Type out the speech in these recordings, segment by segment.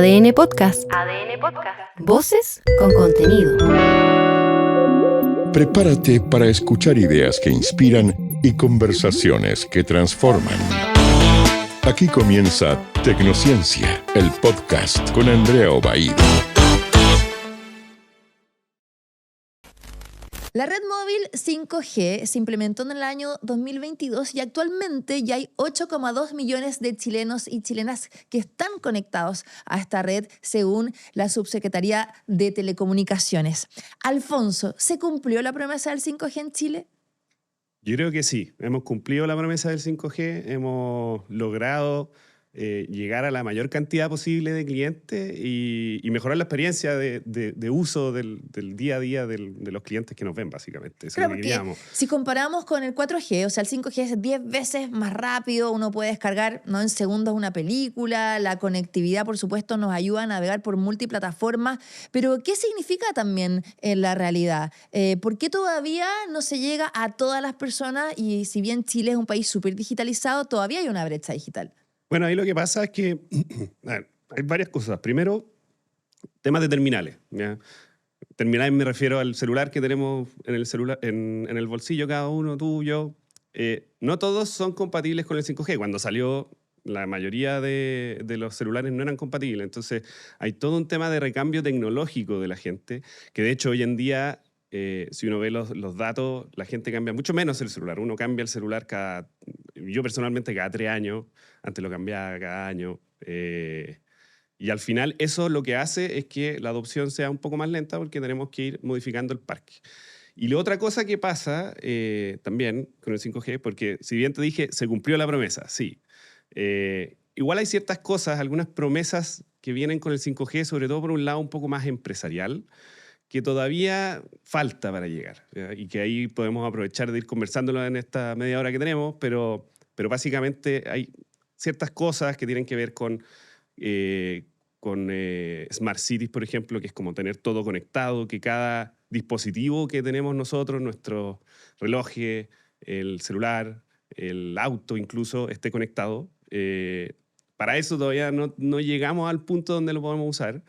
ADN Podcast. ADN Podcast. Voces con contenido. Prepárate para escuchar ideas que inspiran y conversaciones que transforman. Aquí comienza Tecnociencia, el podcast con Andrea Obaid. La red móvil 5G se implementó en el año 2022 y actualmente ya hay 8,2 millones de chilenos y chilenas que están conectados a esta red, según la Subsecretaría de Telecomunicaciones. Alfonso, ¿se cumplió la promesa del 5G en Chile? Yo creo que sí, hemos cumplido la promesa del 5G, hemos logrado llegar a la mayor cantidad posible de clientes y mejorar la experiencia de uso del día a día de los clientes que nos ven, básicamente. Eso Claro, es lo que porque queríamos. si comparamos con el 4G, o sea, el 5G es 10 veces más rápido, uno puede descargar en segundos una película, la conectividad, por supuesto, nos ayuda a navegar por multiplataformas, pero ¿qué significa también en la realidad? ¿Por qué todavía no se llega a todas las personas y si bien Chile es un país súper digitalizado, todavía hay una brecha digital? Bueno, ahí lo que pasa es que a ver, hay varias cosas. Primero, temas de terminales, ¿ya? Terminales me refiero al celular que tenemos en el, en el bolsillo cada uno, tú, yo. No todos son compatibles con el 5G. Cuando salió, la mayoría de los celulares no eran compatibles. Entonces, hay todo un tema de recambio tecnológico de la gente, que de hecho hoy en día, si uno ve los datos, la gente cambia mucho menos el celular. Uno cambia el celular yo personalmente cada 3 años, antes lo cambiaba cada año. Y al final eso lo que hace es que la adopción sea un poco más lenta porque tenemos que ir modificando el parque. Y la otra cosa que pasa también con el 5G, porque si bien te dije, se cumplió la promesa, sí. Igual hay ciertas cosas, algunas promesas que vienen con el 5G, sobre todo por un lado un poco más empresarial, que todavía falta para llegar, ¿ya? Y que ahí podemos aprovechar de ir conversándolo en esta media hora que tenemos, pero básicamente hay ciertas cosas que tienen que ver con Smart Cities, por ejemplo, que es como tener todo conectado, que cada dispositivo que tenemos nosotros, nuestro reloj, el celular, el auto incluso, esté conectado. Para eso todavía no llegamos al punto donde lo podemos usar.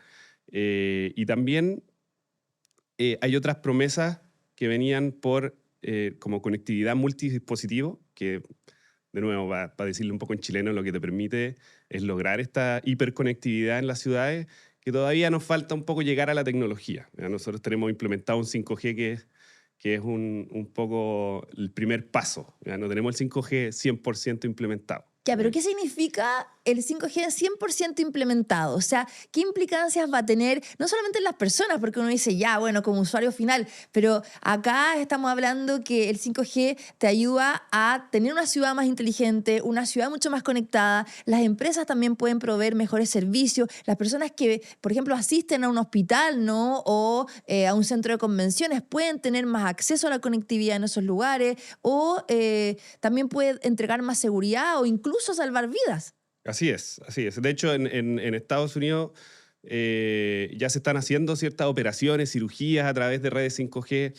Y también hay otras promesas que venían por como conectividad multidispositivo, que de nuevo, para decirlo un poco en chileno, lo que te permite es lograr esta hiperconectividad en las ciudades, que todavía nos falta un poco llegar a la tecnología. ¿Ya? Nosotros tenemos implementado un 5G que es un poco el primer paso. ¿Ya? No tenemos el 5G 100% implementado. Ya, pero ¿qué significa el 5G 100% implementado? O sea, ¿qué implicancias va a tener, no solamente en las personas, porque uno dice, ya, bueno, como usuario final, pero acá estamos hablando que el 5G te ayuda a tener una ciudad más inteligente, una ciudad mucho más conectada, las empresas también pueden proveer mejores servicios, las personas que, por ejemplo, asisten a un hospital, ¿no? O a un centro de convenciones pueden tener más acceso a la conectividad en esos lugares, o también puede entregar más seguridad o incluso salvar vidas. Así es, así es. De hecho, en Estados Unidos ya se están haciendo ciertas operaciones, cirugías a través de redes 5G.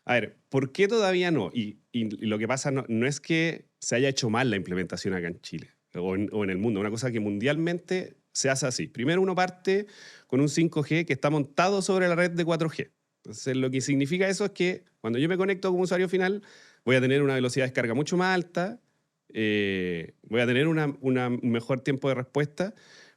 A ver, ¿por qué todavía no? Y lo que pasa no es que se haya hecho mal la implementación acá en Chile o en el mundo. Una cosa que mundialmente se hace así. Primero uno parte con un 5G que está montado sobre la red de 4G. Entonces, lo que significa eso es que cuando yo me conecto como usuario final, voy a tener una velocidad de descarga mucho más alta, voy a tener un mejor tiempo de respuesta,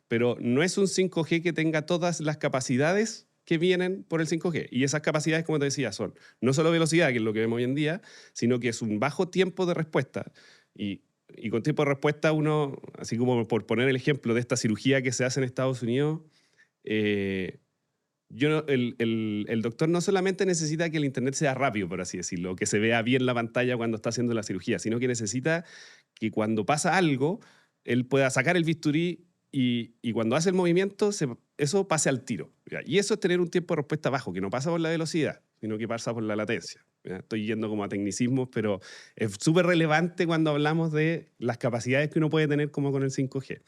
pero no es un 5G que tenga todas las capacidades que vienen por el 5G. Y esas capacidades, como te decía, son no solo velocidad, que es lo que vemos hoy en día, sino que es un bajo tiempo de respuesta. Y con tiempo de respuesta uno, así como por poner el ejemplo de esta cirugía que se hace en Estados Unidos, el doctor no solamente necesita que el internet sea rápido, por así decirlo, que se vea bien la pantalla cuando está haciendo la cirugía, sino que necesita que cuando pasa algo, él pueda sacar el bisturí y cuando hace el movimiento, eso pase al tiro. ¿Ya? Y eso es tener un tiempo de respuesta bajo, que no pasa por la velocidad, sino que pasa por la latencia. ¿Ya? Estoy yendo como a tecnicismos, pero es súper relevante cuando hablamos de las capacidades que uno puede tener como con el 5G.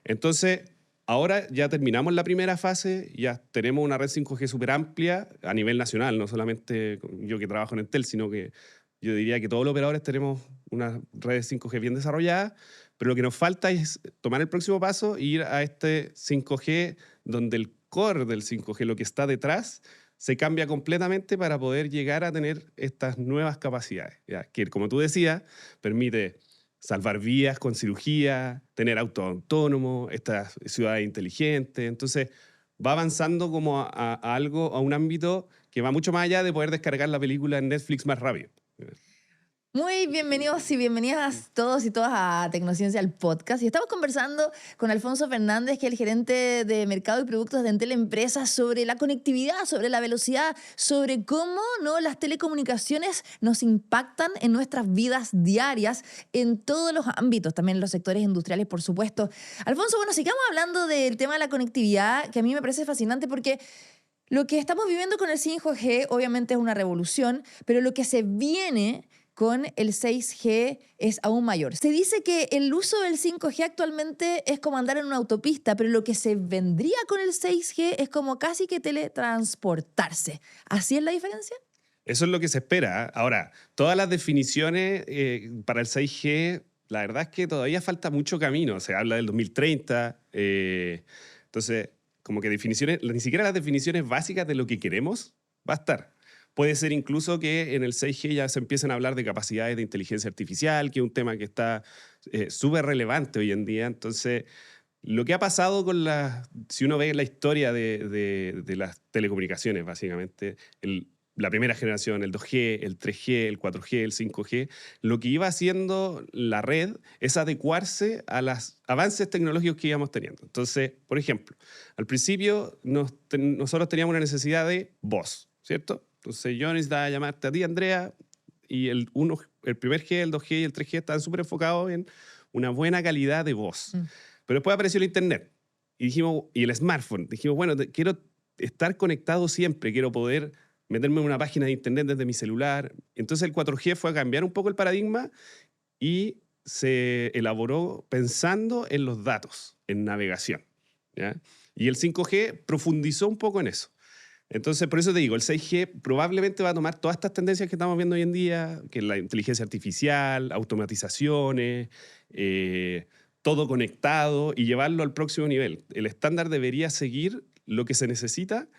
Entonces, ahora ya terminamos la primera fase, ya tenemos una red 5G súper amplia a nivel nacional, no solamente yo que trabajo en Entel, sino que yo diría que todos los operadores tenemos unas redes 5G bien desarrolladas, pero lo que nos falta es tomar el próximo paso e ir a este 5G, donde el core del 5G, lo que está detrás, se cambia completamente para poder llegar a tener estas nuevas capacidades, ¿ya? Que, como tú decías, permite salvar vidas con cirugía, tener auto autónomo, estas ciudades inteligentes. Entonces, va avanzando como a algo, a un ámbito que va mucho más allá de poder descargar la película en Netflix más rápido. Muy bienvenidos y bienvenidas todos y todas a Tecnociencia, el podcast. Y estamos conversando con Alfonso Fernández, que es el gerente de Mercado y Productos de Entel Empresas, sobre la conectividad, sobre la velocidad, sobre cómo las telecomunicaciones nos impactan en nuestras vidas diarias en todos los ámbitos, también en los sectores industriales, por supuesto. Alfonso, bueno, sigamos hablando del tema de la conectividad, que a mí me parece fascinante porque lo que estamos viviendo con el 5G obviamente es una revolución, pero lo que se viene con el 6G es aún mayor. Se dice que el uso del 5G actualmente es como andar en una autopista, pero lo que se vendría con el 6G es como casi que teletransportarse. ¿Así es la diferencia? Eso es lo que se espera. Ahora, todas las definiciones para el 6G, la verdad es que todavía falta mucho camino. Se habla del 2030. Entonces, como que definiciones, ni siquiera las definiciones básicas de lo que queremos va a estar. Puede ser incluso que en el 6G ya se empiecen a hablar de capacidades de inteligencia artificial, que es un tema que está súper relevante hoy en día. Entonces, lo que ha pasado con si uno ve la historia de las telecomunicaciones, básicamente, la primera generación, el 2G, el 3G, el 4G, el 5G, lo que iba haciendo la red es adecuarse a los avances tecnológicos que íbamos teniendo. Entonces, por ejemplo, al principio nosotros teníamos una necesidad de voz, ¿cierto? Entonces yo necesitaba llamarte a ti, Andrea, y el primer G, el 2G y el 3G estaban súper enfocados en una buena calidad de voz. Pero después apareció el Internet y el smartphone. Dijimos, bueno, quiero estar conectado siempre, quiero poder meterme en una página de Internet desde mi celular. Entonces el 4G fue a cambiar un poco el paradigma y se elaboró pensando en los datos, en navegación, ¿ya? Y el 5G profundizó un poco en eso. Entonces, por eso te digo, el 6G probablemente va a tomar todas estas tendencias que estamos viendo hoy en día, que es la inteligencia artificial, automatizaciones, todo conectado, y llevarlo al próximo nivel. El estándar debería seguir lo que se necesita,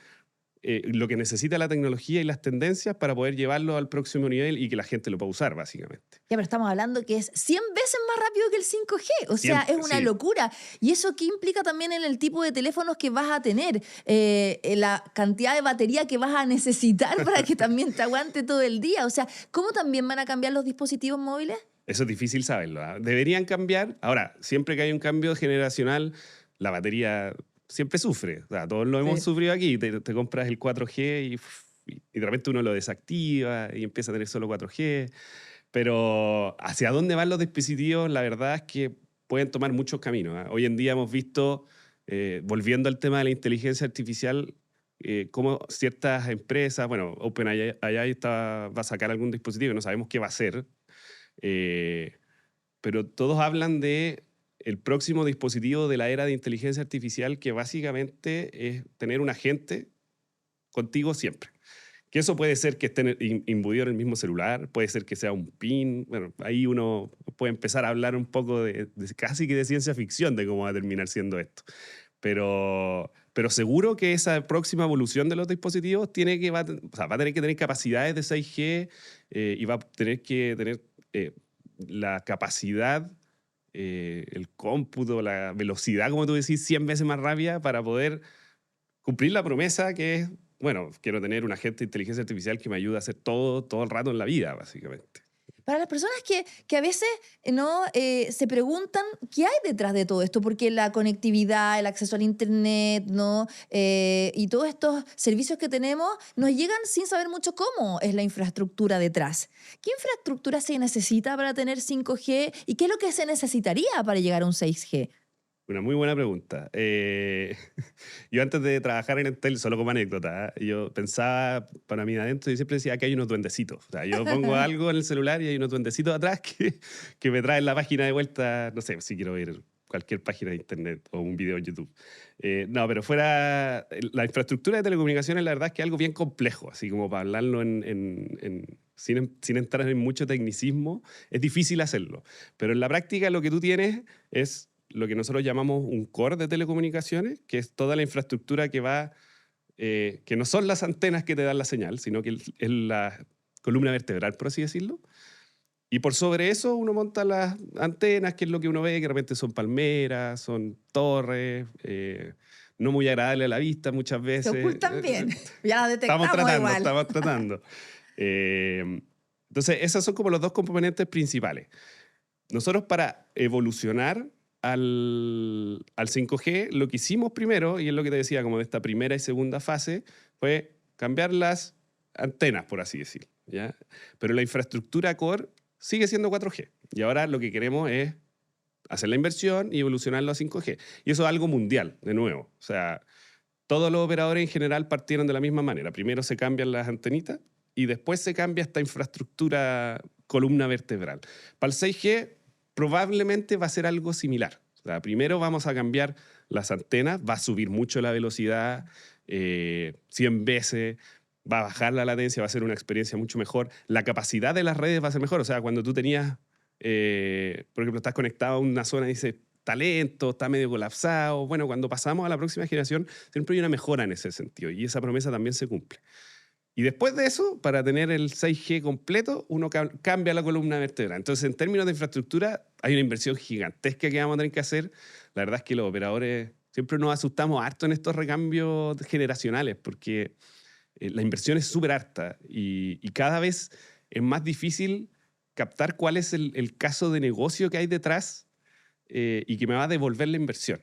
lo que necesita la tecnología y las tendencias para poder llevarlo al próximo nivel y que la gente lo pueda usar, básicamente. Ya, pero estamos hablando que es 100 veces más rápido que el 5G. O sea, es una locura. ¿Y eso qué implica también en el tipo de teléfonos que vas a tener? La cantidad de batería que vas a necesitar para que también te aguante todo el día. O sea, ¿cómo también van a cambiar los dispositivos móviles? Eso es difícil saberlo, ¿eh? Deberían cambiar. Ahora, siempre que hay un cambio generacional, la batería siempre sufre. O sea, todos lo hemos sufrido aquí. Te compras el 4G y de repente uno lo desactiva y empieza a tener solo 4G. Pero hacia dónde van los dispositivos, la verdad es que pueden tomar muchos caminos, ¿eh? Hoy en día hemos visto, volviendo al tema de la inteligencia artificial, cómo ciertas empresas, bueno, OpenAI va a sacar algún dispositivo, no sabemos qué va a hacer, pero todos hablan de el próximo dispositivo de la era de inteligencia artificial, que básicamente es tener un agente contigo siempre. Que eso puede ser que esté imbuido en el mismo celular, puede ser que sea un PIN. Bueno, ahí uno puede empezar a hablar un poco de casi que de ciencia ficción de cómo va a terminar siendo esto. Pero seguro que esa próxima evolución de los dispositivos va a tener que tener capacidades de 6G y va a tener que tener la capacidad, el cómputo, la velocidad, como tú decís, 100 veces más rápida para poder cumplir la promesa que es, bueno, quiero tener un agente de inteligencia artificial que me ayude a hacer todo el rato en la vida, básicamente. Para las personas que a veces se preguntan qué hay detrás de todo esto, porque la conectividad, el acceso al Internet, y todos estos servicios que tenemos nos llegan sin saber mucho cómo es la infraestructura detrás. ¿Qué infraestructura se necesita para tener 5G y qué es lo que se necesitaría para llegar a un 6G? Una muy buena pregunta. Yo antes de trabajar en Entel, solo como anécdota, yo pensaba para mí adentro y siempre decía que hay unos duendecitos. O sea, yo pongo algo en el celular y hay unos duendecitos atrás que me traen la página de vuelta, no sé, si quiero ver cualquier página de internet o un video en YouTube. No, pero fuera, la infraestructura de telecomunicaciones, la verdad es que es algo bien complejo, así como para hablarlo en sin entrar en mucho tecnicismo, es difícil hacerlo. Pero en la práctica lo que tú tienes es lo que nosotros llamamos un core de telecomunicaciones, que es toda la infraestructura que va, que no son las antenas que te dan la señal, sino que es la columna vertebral, por así decirlo. Y por sobre eso uno monta las antenas, que es lo que uno ve, que de repente son palmeras, son torres, no muy agradables a la vista muchas veces. Se ocultan bien. Ya las detectamos igual. Estamos tratando. Entonces, esos son como los dos componentes principales. Nosotros para evolucionar al 5G, lo que hicimos primero, y es lo que te decía, como de esta primera y segunda fase, fue cambiar las antenas, por así decir, ¿ya? Pero la infraestructura core sigue siendo 4G. Y ahora lo que queremos es hacer la inversión y evolucionarlo a 5G. Y eso es algo mundial, de nuevo. O sea, todos los operadores en general partieron de la misma manera. Primero se cambian las antenitas y después se cambia esta infraestructura columna vertebral. Para el 6G probablemente va a ser algo similar. O sea, primero vamos a cambiar las antenas, va a subir mucho la velocidad, 100 veces, va a bajar la latencia, va a ser una experiencia mucho mejor. La capacidad de las redes va a ser mejor. O sea, cuando tú tenías, por ejemplo, estás conectado a una zona y dices, está lento, está medio colapsado. Bueno, cuando pasamos a la próxima generación, siempre hay una mejora en ese sentido y esa promesa también se cumple. Y después de eso, para tener el 6G completo, uno cambia la columna vertebral. Entonces, en términos de infraestructura, hay una inversión gigantesca que vamos a tener que hacer. La verdad es que los operadores siempre nos asustamos harto en estos recambios generacionales porque la inversión es súper harta y cada vez es más difícil captar cuál es el caso de negocio que hay detrás y que me va a devolver la inversión.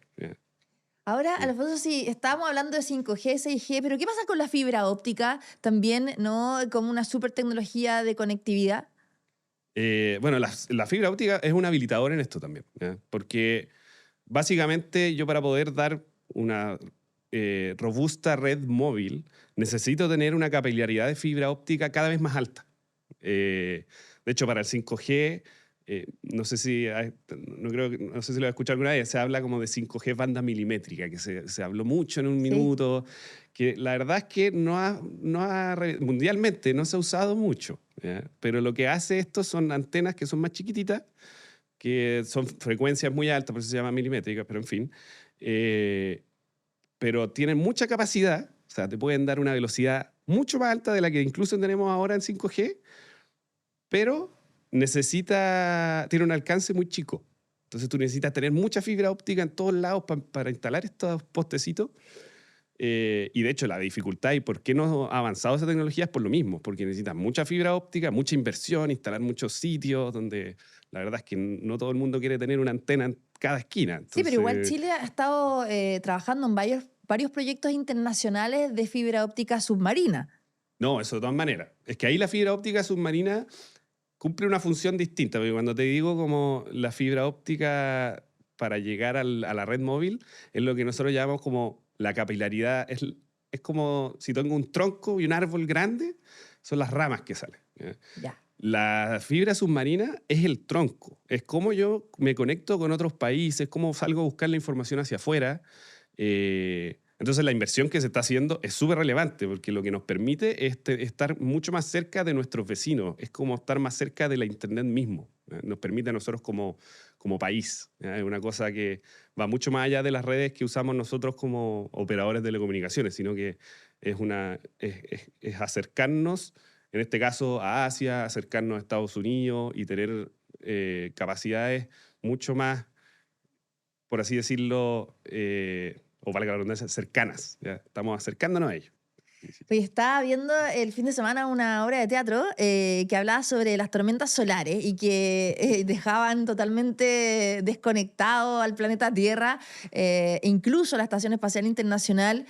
Ahora, Alfonso, sí, estábamos hablando de 5G, 6G, pero ¿qué pasa con la fibra óptica también, no? Como una super tecnología de conectividad. Bueno, la fibra óptica es un habilitador en esto también, ¿ya? Porque básicamente yo para poder dar una robusta red móvil necesito tener una capilaridad de fibra óptica cada vez más alta. De hecho, para el 5G, no sé si lo he escuchado alguna vez, se habla como de 5G banda milimétrica, que se habló mucho en un minuto, que la verdad es que mundialmente no se ha usado mucho, ¿ya? Pero lo que hace esto son antenas que son más chiquititas, que son frecuencias muy altas, por eso se llama milimétrica, pero en fin. Pero tienen mucha capacidad, o sea, te pueden dar una velocidad mucho más alta de la que incluso tenemos ahora en 5G, pero tiene un alcance muy chico. Entonces tú necesitas tener mucha fibra óptica en todos lados para instalar estos postecitos. Y de hecho la dificultad y por qué no ha avanzado esa tecnología es por lo mismo, porque necesitas mucha fibra óptica, mucha inversión, instalar muchos sitios donde la verdad es que no todo el mundo quiere tener una antena en cada esquina. Entonces, sí, pero igual Chile ha estado trabajando en varios proyectos internacionales de fibra óptica submarina. No, eso de todas maneras. Es que ahí la fibra óptica submarina cumple una función distinta, porque cuando te digo como la fibra óptica para llegar a la red móvil, es lo que nosotros llamamos como la capilaridad. Es como si tengo un tronco y un árbol grande, son las ramas que salen. Ya. La fibra submarina es el tronco, es cómo yo me conecto con otros países, cómo salgo a buscar la información hacia afuera. Entonces la inversión que se está haciendo es súper relevante porque lo que nos permite es estar mucho más cerca de nuestros vecinos, es como estar más cerca de la internet mismo, nos permite a nosotros como país. Es una cosa que va mucho más allá de las redes que usamos nosotros como operadores de telecomunicaciones, sino que es acercarnos, en este caso a Asia, acercarnos a Estados Unidos y tener capacidades mucho más, por así decirlo, o valga la redundancia, cercanas. ¿Ya? Estamos acercándonos a ellos. Pues estaba viendo el fin de semana una obra de teatro que hablaba sobre las tormentas solares y que dejaban totalmente desconectado al planeta Tierra, incluso la Estación Espacial Internacional.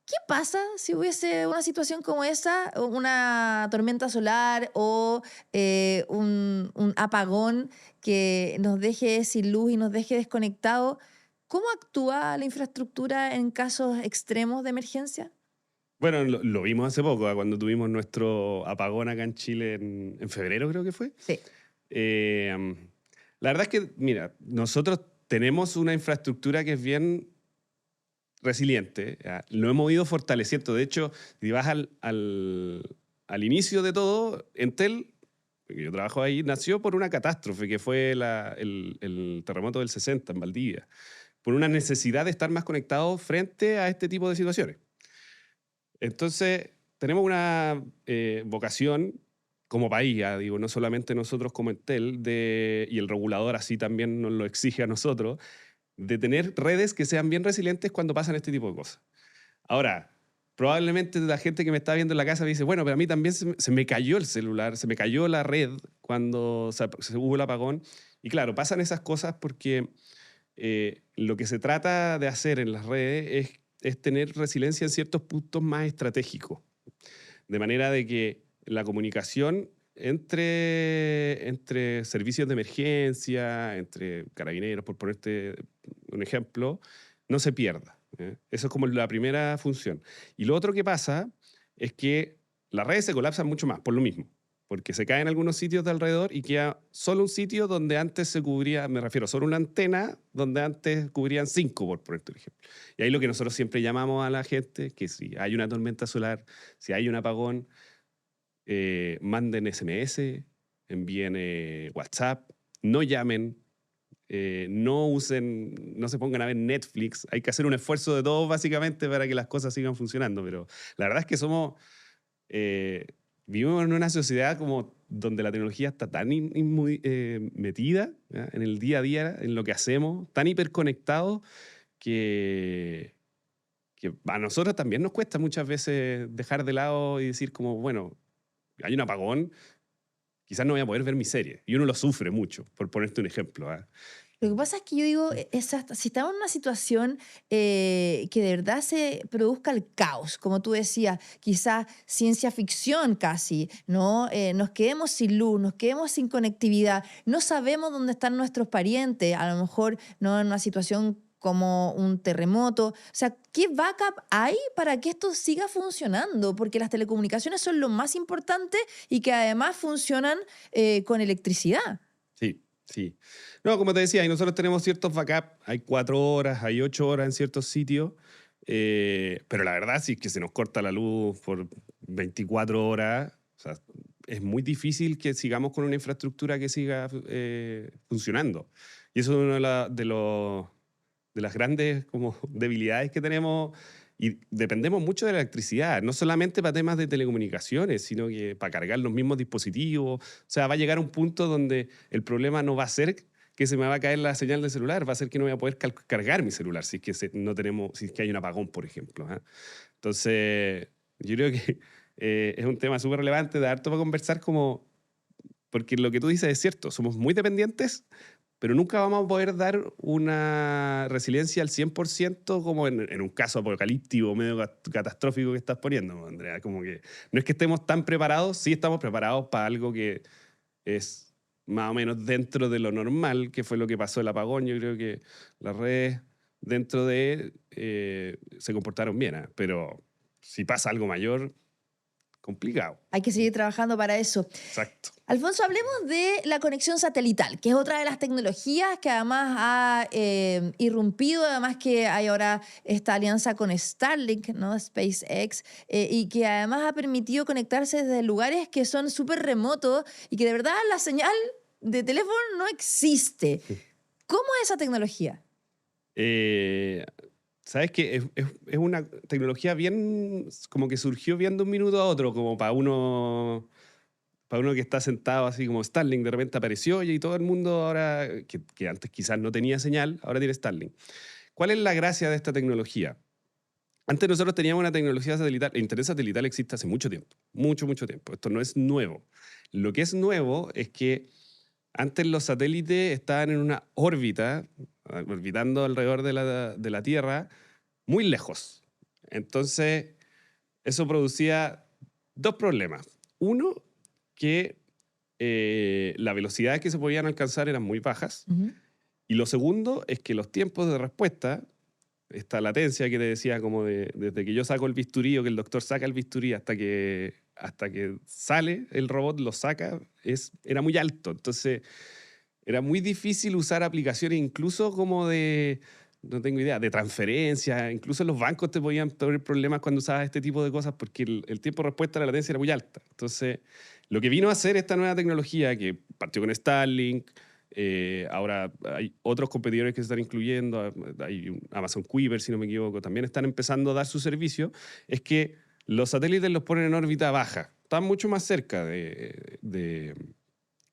¿Qué pasa si hubiese una situación como esa, una tormenta solar o un apagón que nos deje sin luz y nos deje desconectados? ¿Cómo actúa la infraestructura en casos extremos de emergencia? Bueno, lo vimos hace poco, cuando tuvimos nuestro apagón acá en Chile en febrero, creo que fue. Sí. La verdad es que, mira, nosotros tenemos una infraestructura que es bien resiliente. ¿Ya? Lo hemos ido fortaleciendo. De hecho, si vas al al inicio de todo, Entel, que yo trabajo ahí, nació por una catástrofe que fue el terremoto del 60 en Valdivia, por una necesidad de estar más conectados frente a este tipo de situaciones. Entonces, tenemos una vocación como país, digo, no solamente nosotros como Entel, y el regulador así también nos lo exige a nosotros, de tener redes que sean bien resilientes cuando pasan este tipo de cosas. Ahora, probablemente la gente que me está viendo en la casa me dice, bueno, pero a mí también se me cayó el celular, se me cayó la red cuando se hubo el apagón. Y claro, pasan esas cosas porque lo que se trata de hacer en las redes es tener resiliencia en ciertos puntos más estratégicos. De manera de que la comunicación entre servicios de emergencia, entre carabineros, por ponerte un ejemplo, no se pierda. Eso es como la primera función. Y lo otro que pasa es que las redes se colapsan mucho más por lo mismo, porque se caen algunos sitios de alrededor y queda solo un sitio donde antes se cubría, me refiero, solo una antena donde antes cubrían 5, por ponerte un ejemplo. Y ahí lo que nosotros siempre llamamos a la gente, que si hay una tormenta solar, si hay un apagón, manden SMS, envíen WhatsApp, no llamen, no se pongan a ver Netflix. Hay que hacer un esfuerzo de todos básicamente para que las cosas sigan funcionando, pero la verdad es que vivimos en una sociedad como donde la tecnología está tan metida, ¿ya?, en el día a día, en lo que hacemos, tan hiperconectados que a nosotros también nos cuesta muchas veces dejar de lado y decir como, bueno, hay un apagón, quizás no voy a poder ver mi serie. Y uno lo sufre mucho, por ponerte un ejemplo. Lo que pasa es que yo digo, si estamos en una situación que de verdad se produzca el caos, como tú decías, quizás ciencia ficción casi, ¿no? Nos quedemos sin luz, nos quedemos sin conectividad, no sabemos dónde están nuestros parientes, a lo mejor no en una situación como un terremoto. O sea, ¿qué backup hay para que esto siga funcionando? Porque las telecomunicaciones son lo más importante y que además funcionan con electricidad. Sí, sí. No, como te decía, y nosotros tenemos ciertos backups. Hay 4 horas, hay 8 horas en ciertos sitios. Pero la verdad, si es que se nos corta la luz por 24 horas, o sea, es muy difícil que sigamos con una infraestructura que siga funcionando. Y eso es uno de las grandes como debilidades que tenemos, y dependemos mucho de la electricidad, no solamente para temas de telecomunicaciones, sino que para cargar los mismos dispositivos. O sea, va a llegar un punto donde el problema no va a ser que se me va a caer la señal del celular, va a ser que no voy a poder cargar mi celular si es que si es que hay un apagón, por ejemplo. Entonces, yo creo que es un tema súper relevante, de harto para conversar, porque lo que tú dices es cierto, somos muy dependientes, pero nunca vamos a poder dar una resiliencia al 100% como en un caso apocalíptico, medio catastrófico que estás poniendo, Andrea. Como que no es que estemos tan preparados, sí estamos preparados para algo que es más o menos dentro de lo normal, que fue lo que pasó el apagón. Yo creo que las redes dentro de se comportaron bien, pero si pasa algo mayor, complicado. Hay que seguir trabajando para eso. Exacto. Alfonso, hablemos de la conexión satelital, que es otra de las tecnologías que además ha irrumpido, además que hay ahora esta alianza con Starlink, ¿no? SpaceX, y que además ha permitido conectarse desde lugares que son súper remotos y que de verdad la señal de teléfono no existe. ¿Cómo es esa tecnología? Sabes que es una tecnología bien, como que surgió bien de un minuto a otro, como para uno que está sentado así como Starlink, de repente apareció y todo el mundo ahora, que antes quizás no tenía señal, ahora tiene Starlink. ¿Cuál es la gracia de esta tecnología? Antes nosotros teníamos una tecnología satelital, el internet satelital existe hace mucho tiempo, mucho, mucho tiempo. Esto no es nuevo. Lo que es nuevo es que antes los satélites estaban en una órbita, orbitando alrededor de la Tierra, muy lejos. Entonces, eso producía 2 problemas. Uno, que la velocidad que se podían alcanzar eran muy bajas. Uh-huh. Y lo segundo es que los tiempos de respuesta, esta latencia que te decía, como desde que yo saco el bisturí o que el doctor saca el bisturí hasta que sale el robot, lo saca, era muy alto. Entonces, era muy difícil usar aplicaciones incluso como de no tengo idea, de transferencia. Incluso los bancos te podían tener problemas cuando usabas este tipo de cosas porque el tiempo de respuesta, la latencia era muy alta. Entonces, lo que vino a hacer esta nueva tecnología, que partió con Starlink, ahora hay otros competidores que se están incluyendo, hay Amazon Kuiper, si no me equivoco, también están empezando a dar su servicio, es que los satélites los ponen en órbita baja, están mucho más cerca de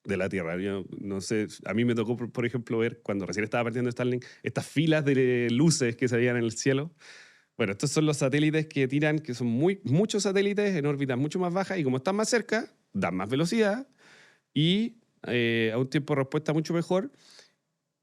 la Tierra. Yo no sé, a mí me tocó, por ejemplo, ver cuando recién estaba partiendo Starlink, estas filas de luces que se veían en el cielo. Bueno, estos son los satélites que tiran, que son muchos satélites en órbitas mucho más bajas y como están más cerca, dan más velocidad y a un tiempo de respuesta mucho mejor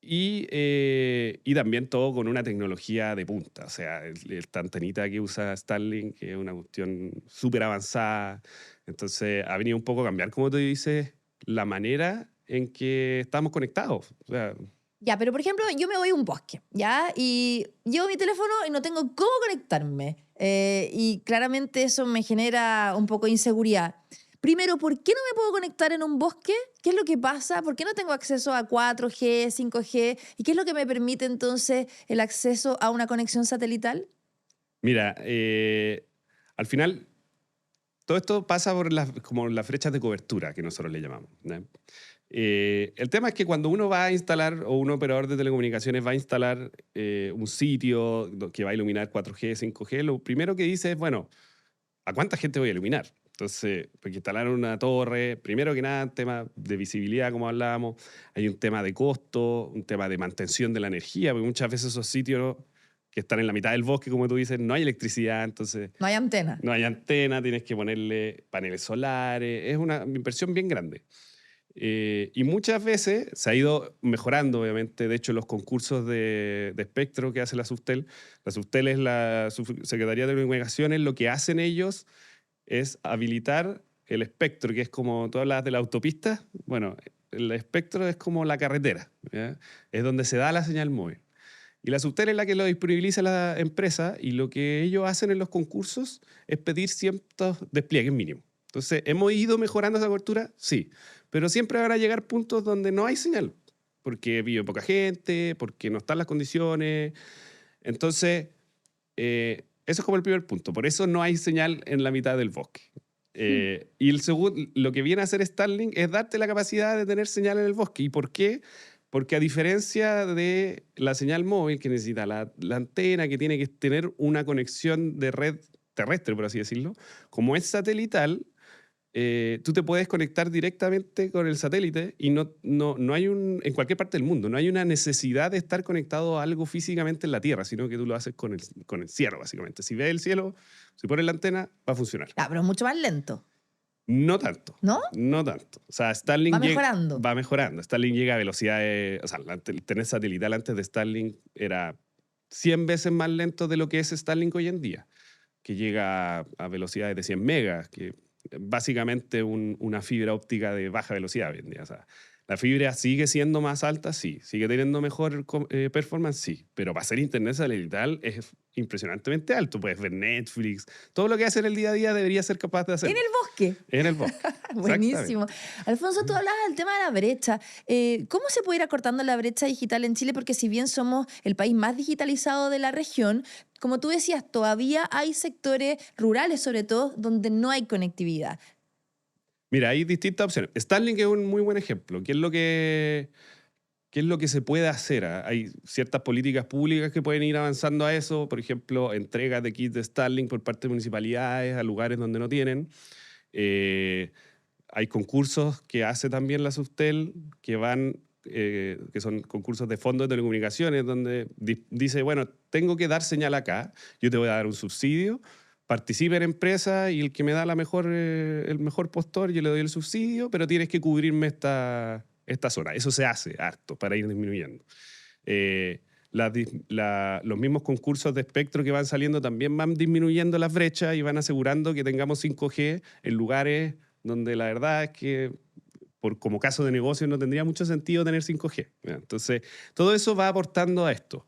y también todo con una tecnología de punta. O sea, esta antenita que usa Starlink, que es una cuestión súper avanzada. Entonces ha venido un poco a cambiar, como tú dices, la manera en que estamos conectados. O sea, Ya, pero por ejemplo, yo me voy a un bosque, ¿ya? Y llevo mi teléfono y no tengo cómo conectarme. Y claramente eso me genera un poco de inseguridad. Primero, ¿por qué no me puedo conectar en un bosque? ¿Qué es lo que pasa? ¿Por qué no tengo acceso a 4G, 5G? ¿Y qué es lo que me permite entonces el acceso a una conexión satelital? mira, al final todo esto pasa por como las brechas de cobertura que nosotros le llamamos, ¿no? El tema es que cuando uno va a instalar, o un operador de telecomunicaciones va a instalar un sitio que va a iluminar 4G, 5G, lo primero que dice es, bueno, ¿a cuánta gente voy a iluminar? Entonces, porque instalar una torre, primero que nada, tema de visibilidad, como hablábamos, hay un tema de costo, un tema de mantención de la energía, porque muchas veces esos sitios que están en la mitad del bosque, como tú dices, no hay electricidad, entonces No hay antena. no hay antena, tienes que ponerle paneles solares, es una inversión bien grande. Y muchas veces se ha ido mejorando, obviamente. De hecho, los concursos de espectro que hace la Subtel es la Secretaría de Telecomunicaciones, lo que hacen ellos es habilitar el espectro, que es como tú hablas de la autopista. Bueno, el espectro es como la carretera, ¿ya? Es donde se da la señal móvil. Y la Subtel es la que lo disponibiliza a la empresa y lo que ellos hacen en los concursos es pedir ciertos despliegues mínimos. Entonces, ¿hemos ido mejorando esa cobertura? Sí. Pero siempre van a llegar puntos donde no hay señal, porque vive poca gente, porque no están las condiciones. Entonces, eso es como el primer punto. Por eso no hay señal en la mitad del bosque. Y el segundo, lo que viene a hacer Starlink es darte la capacidad de tener señal en el bosque. ¿Y por qué? Porque a diferencia de la señal móvil, que necesita la antena, que tiene que tener una conexión de red terrestre, por así decirlo, como es satelital, tú te puedes conectar directamente con el satélite y no hay en cualquier parte del mundo, no hay una necesidad de estar conectado a algo físicamente en la Tierra, sino que tú lo haces con el cielo, básicamente. Si ves el cielo, si pones la antena, va a funcionar. Ah, pero es mucho más lento, No tanto. ¿no? No tanto. O sea, Starlink Va mejorando. va mejorando. Starlink llega a velocidades... O sea, el tener satelital antes de Starlink era 100 veces más lento de lo que es Starlink hoy en día, que llega a velocidades de 100 megas, que básicamente una fibra óptica de baja velocidad hoy en día. O sea, la fibra sigue siendo más alta, sí. Sigue teniendo mejor performance, sí. Pero para hacer internet satelital es impresionantemente alto. Puedes ver Netflix. Todo lo que hace en el día a día debería ser capaz de hacer. En el bosque. En el bosque. Buenísimo. Alfonso, tú hablabas del tema de la brecha. ¿Cómo se puede ir acortando la brecha digital en Chile? Porque si bien somos el país más digitalizado de la región, como tú decías, todavía hay sectores rurales, sobre todo, donde no hay conectividad. Mira, hay distintas opciones. Starlink es un muy buen ejemplo. ¿Qué es lo que se puede hacer? Hay ciertas políticas públicas que pueden ir avanzando a eso. Por ejemplo, entregas de kits de Starlink por parte de municipalidades a lugares donde no tienen. Hay concursos que hace también la Subtel que son concursos de fondos de telecomunicaciones donde dice, bueno, tengo que dar señal acá, yo te voy a dar un subsidio, participe en empresa y el que me da el mejor postor, yo le doy el subsidio, pero tienes que cubrirme esta zona. Eso se hace harto para ir disminuyendo. Los mismos concursos de espectro que van saliendo también van disminuyendo las brechas y van asegurando que tengamos 5G en lugares donde la verdad es que como caso de negocio no tendría mucho sentido tener 5G. Entonces, todo eso va aportando a esto.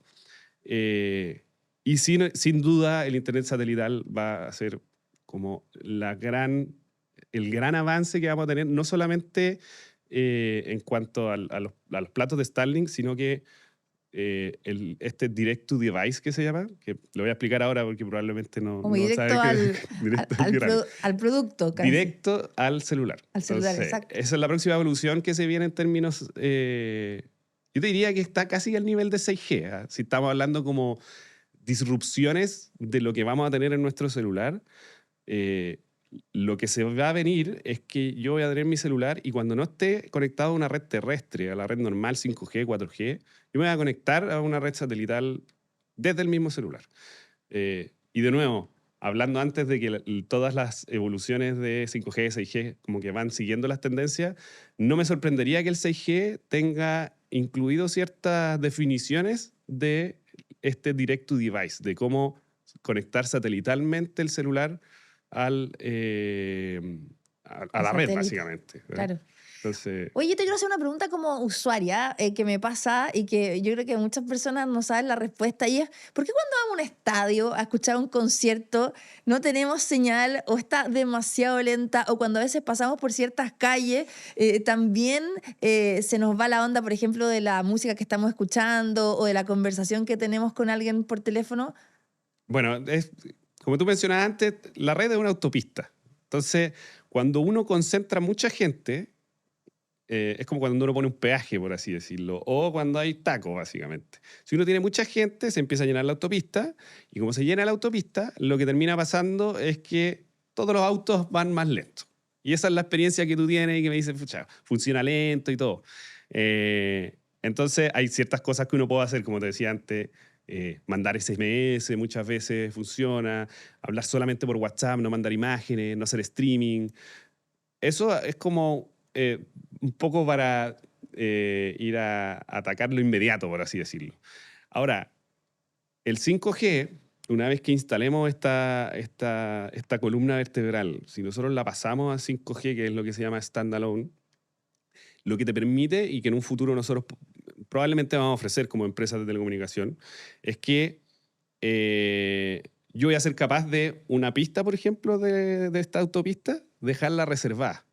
Y sin duda el Internet satelital va a ser como el gran avance que vamos a tener, no solamente en cuanto a los platos de Starlink, sino que este Direct to Device que se llama, que lo voy a explicar ahora porque probablemente no, Como no directo saben directo al producto. Casi. Directo al celular. Al celular, Entonces, exacto. esa es la próxima evolución que se viene en términos... yo te diría que está casi al nivel de 6G. ¿Ah? Si estamos hablando como disrupciones de lo que vamos a tener en nuestro celular, lo que se va a venir es que yo voy a tener mi celular y cuando no esté conectado a una red terrestre, a la red normal 5G, 4G, yo me voy a conectar a una red satelital desde el mismo celular. Y de nuevo, hablando antes de que todas las evoluciones de 5G, 6G como que van siguiendo las tendencias, no me sorprendería que el 6G tenga incluido ciertas definiciones de este direct to device, de cómo conectar satelitalmente el celular a la red, básicamente. Claro. Entonces, Oye, te quiero hacer una pregunta como usuaria que me pasa y que yo creo que muchas personas no saben la respuesta, y es, ¿por qué cuando vamos a un estadio a escuchar un concierto no tenemos señal o está demasiado lenta, o cuando a veces pasamos por ciertas calles también se nos va la onda, por ejemplo, de la música que estamos escuchando o de la conversación que tenemos con alguien por teléfono? bueno, como tú mencionabas antes, la red es una autopista. Entonces, cuando uno concentra mucha gente, es como cuando uno pone un peaje, por así decirlo, o cuando hay tacos, básicamente. Si uno tiene mucha gente, se empieza a llenar la autopista, y como se llena la autopista, lo que termina pasando es que todos los autos van más lentos. Y esa es la experiencia que tú tienes y que me dices, pucha, funciona lento y todo. Entonces, hay ciertas cosas que uno puede hacer, como te decía antes, mandar SMS muchas veces funciona, hablar solamente por WhatsApp, no mandar imágenes, no hacer streaming. Eso es como un poco para ir a atacar lo inmediato, por así decirlo. Ahora, el 5G, una vez que instalemos esta columna vertebral, si nosotros la pasamos a 5G, que es lo que se llama standalone, lo que te permite, y que en un futuro nosotros probablemente vamos a ofrecer como empresas de telecomunicación, es que yo voy a ser capaz de una pista, por ejemplo, de esta autopista, dejarla reservada.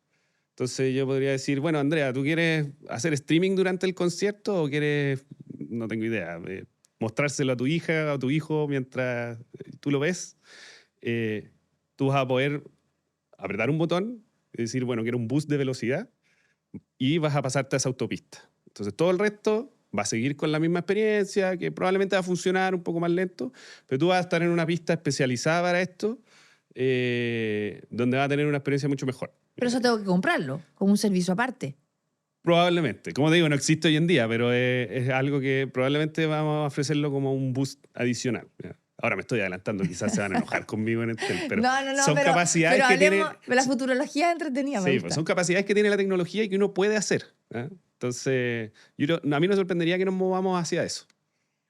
Entonces yo podría decir, bueno, Andrea, ¿tú quieres hacer streaming durante el concierto o quieres, no tengo idea, mostrárselo a tu hija o a tu hijo mientras tú lo ves? Tú vas a poder apretar un botón y decir, bueno, quiero un boost de velocidad, y vas a pasarte a esa autopista. Entonces todo el resto va a seguir con la misma experiencia, que probablemente va a funcionar un poco más lento, pero tú vas a estar en una pista especializada para esto, donde vas a tener una experiencia mucho mejor. Pero eso tengo que comprarlo, como un servicio aparte. Probablemente. Como te digo, no existe hoy en día, pero es algo que probablemente vamos a ofrecerlo como un boost adicional. Ahora me estoy adelantando, quizás se van a enojar conmigo en Entel, pero son capacidades pero que tiene... La futurología es entretenida, me Sí, gusta. pues son capacidades que tiene la tecnología y que uno puede hacer. Entonces, a mí no sorprendería que nos movamos hacia eso.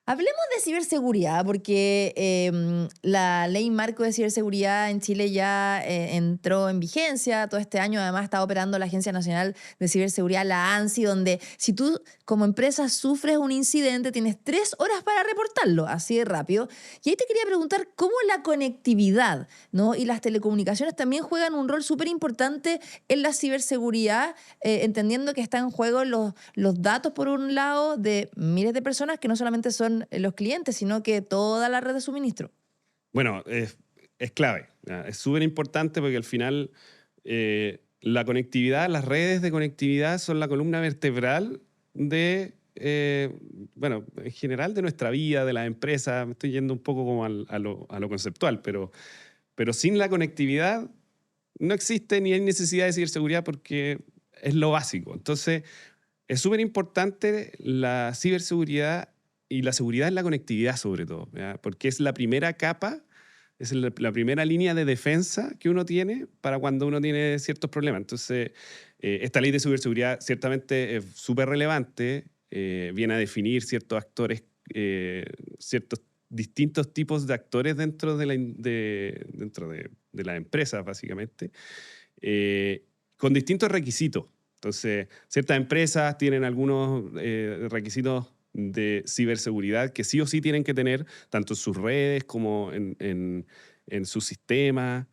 Hablemos de ciberseguridad, porque la ley marco de ciberseguridad en Chile ya entró en vigencia. Todo este año además está operando la Agencia Nacional de Ciberseguridad, la ANSI, donde si tú como empresa sufres un incidente tienes 3 horas para reportarlo, así de rápido. Y ahí te quería preguntar cómo la conectividad, ¿no?, y las telecomunicaciones también juegan un rol súper importante en la ciberseguridad, entendiendo que está en juego los datos, por un lado, de miles de personas que no solamente son los clientes, sino que toda la red de suministro. Bueno, es clave. Es súper importante porque al final la conectividad, las redes de conectividad son la columna vertebral de, bueno, en general de nuestra vida, de la empresa. Me estoy yendo un poco como a lo conceptual, pero sin la conectividad no existe ni hay necesidad de ciberseguridad porque es lo básico. Entonces, es súper importante la ciberseguridad y la seguridad en la conectividad, sobre todo, ¿ya? Porque es la primera capa, es la primera línea de defensa que uno tiene para cuando uno tiene ciertos problemas. Entonces, esta ley de ciberseguridad ciertamente es súper relevante, viene a definir ciertos actores, ciertos distintos tipos de actores dentro de la empresa, básicamente, con distintos requisitos. Entonces, ciertas empresas tienen algunos requisitos de ciberseguridad que sí o sí tienen que tener, tanto en sus redes como en sus sistemas.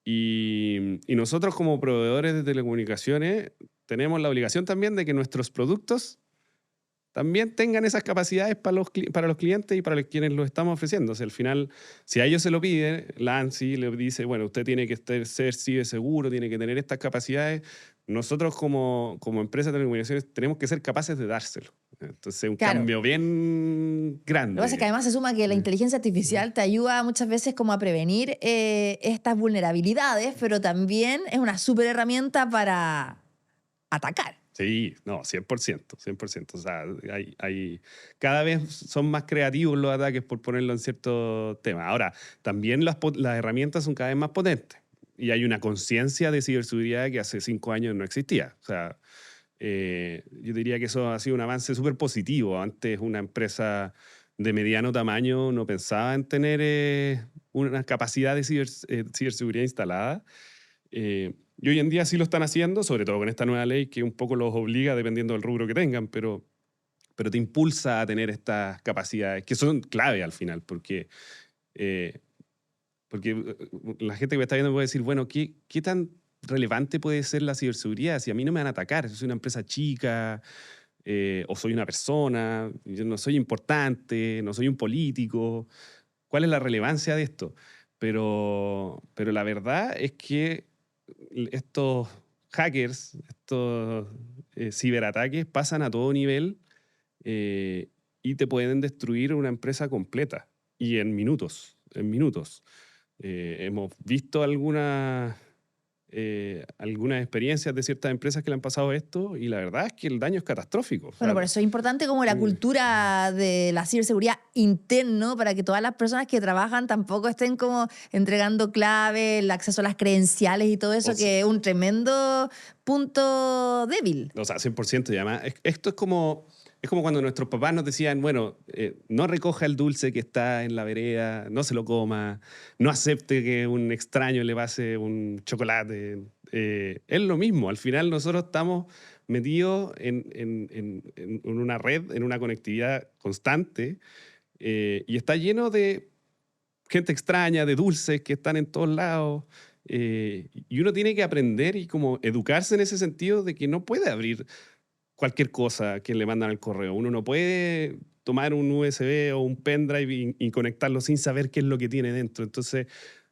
Y nosotros como proveedores de telecomunicaciones tenemos la obligación también de que nuestros productos también tengan esas capacidades para los clientes y para quienes lo estamos ofreciendo. O sea, al final, si a ellos se lo pide, la ANSI le dice, bueno, usted tiene que ser ciberseguro, tiene que tener estas capacidades. Nosotros como empresa de telecomunicaciones tenemos que ser capaces de dárselo. Entonces, un cambio bien grande. Lo que pasa es que además se suma que la inteligencia artificial te ayuda muchas veces como a prevenir estas vulnerabilidades, pero también es una súper herramienta para atacar. Sí, no, 100%. O sea, cada vez son más creativos los ataques, por ponerlo en ciertos temas. Ahora, también las herramientas son cada vez más potentes. Y hay una conciencia de ciberseguridad que hace 5 años no existía. O sea, yo diría que eso ha sido un avance súper positivo. Antes una empresa de mediano tamaño no pensaba en tener una capacidad de ciberseguridad instalada. Y hoy en día sí lo están haciendo, sobre todo con esta nueva ley que un poco los obliga dependiendo del rubro que tengan, pero te impulsa a tener estas capacidades que son clave al final, porque la gente que me está viendo puede decir, bueno, ¿qué tan relevante puede ser la ciberseguridad? Si a mí no me van a atacar, si soy una empresa chica o soy una persona, yo no soy importante, no soy un político, ¿cuál es la relevancia de esto? Pero la verdad es que estos hackers, estos ciberataques pasan a todo nivel y te pueden destruir una empresa completa y en minutos. Hemos visto algunas experiencias de ciertas empresas que le han pasado esto y la verdad es que el daño es catastrófico. Bueno, por eso es importante como la cultura de la ciberseguridad interno para que todas las personas que trabajan tampoco estén como entregando clave, el acceso a las credenciales y todo eso, que es un tremendo punto débil. O sea, 100%. Y además, esto es como cuando nuestros papás nos decían, bueno, no recoja el dulce que está en la vereda, no se lo coma, no acepte que un extraño le pase un chocolate. Es lo mismo. Al final nosotros estamos metidos en una red, en una conectividad constante y está lleno de gente extraña, de dulces que están en todos lados. Y uno tiene que aprender y como educarse en ese sentido de que no puede abrir cualquier cosa que le mandan al correo. Uno no puede tomar un USB o un pendrive y conectarlo sin saber qué es lo que tiene dentro. Entonces,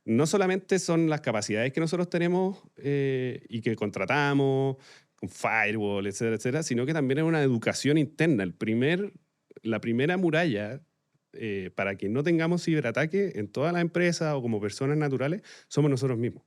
no solamente son las capacidades que nosotros tenemos y que contratamos, con firewall, etcétera, etcétera, sino que también es una educación interna. La primera muralla para que no tengamos ciberataque en todas las empresas o como personas naturales somos nosotros mismos.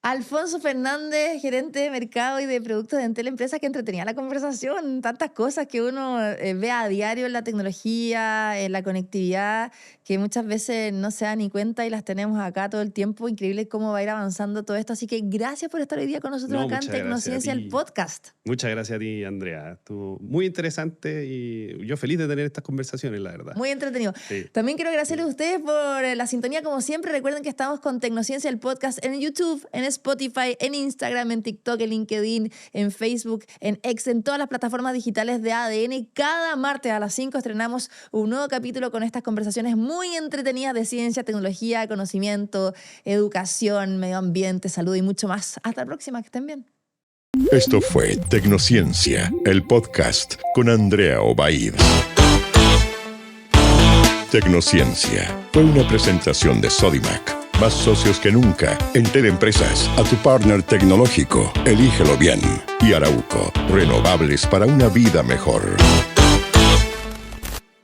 Alfonso Fernández, gerente de mercado y de productos de Entel Empresa, que entretenía la conversación. Tantas cosas que uno ve a diario en la tecnología, en la conectividad, que muchas veces no se da ni cuenta y las tenemos acá todo el tiempo. Increíble cómo va a ir avanzando todo esto. Así que gracias por estar hoy día con nosotros acá en Tecnociencia, el podcast. Muchas gracias a ti, Andrea. Estuvo muy interesante y yo feliz de tener estas conversaciones, la verdad. Muy entretenido. Sí. También quiero agradecerles a ustedes por la sintonía, como siempre. Recuerden que estamos con Tecnociencia, el podcast, en YouTube, en Spotify, en Instagram, en TikTok, en LinkedIn, en Facebook, en X, en todas las plataformas digitales de ADN. Cada martes a las 5 estrenamos un nuevo capítulo con estas conversaciones muy entretenidas de ciencia, tecnología, conocimiento, educación, medio ambiente, salud y mucho más. Hasta la próxima, que estén bien. Esto fue Tecnociencia, el podcast con Andrea Obaid. Tecnociencia fue una presentación de Sodimac. Más socios que nunca. Entel Empresas, a tu partner tecnológico. Elígelo bien. Y Arauco, renovables para una vida mejor.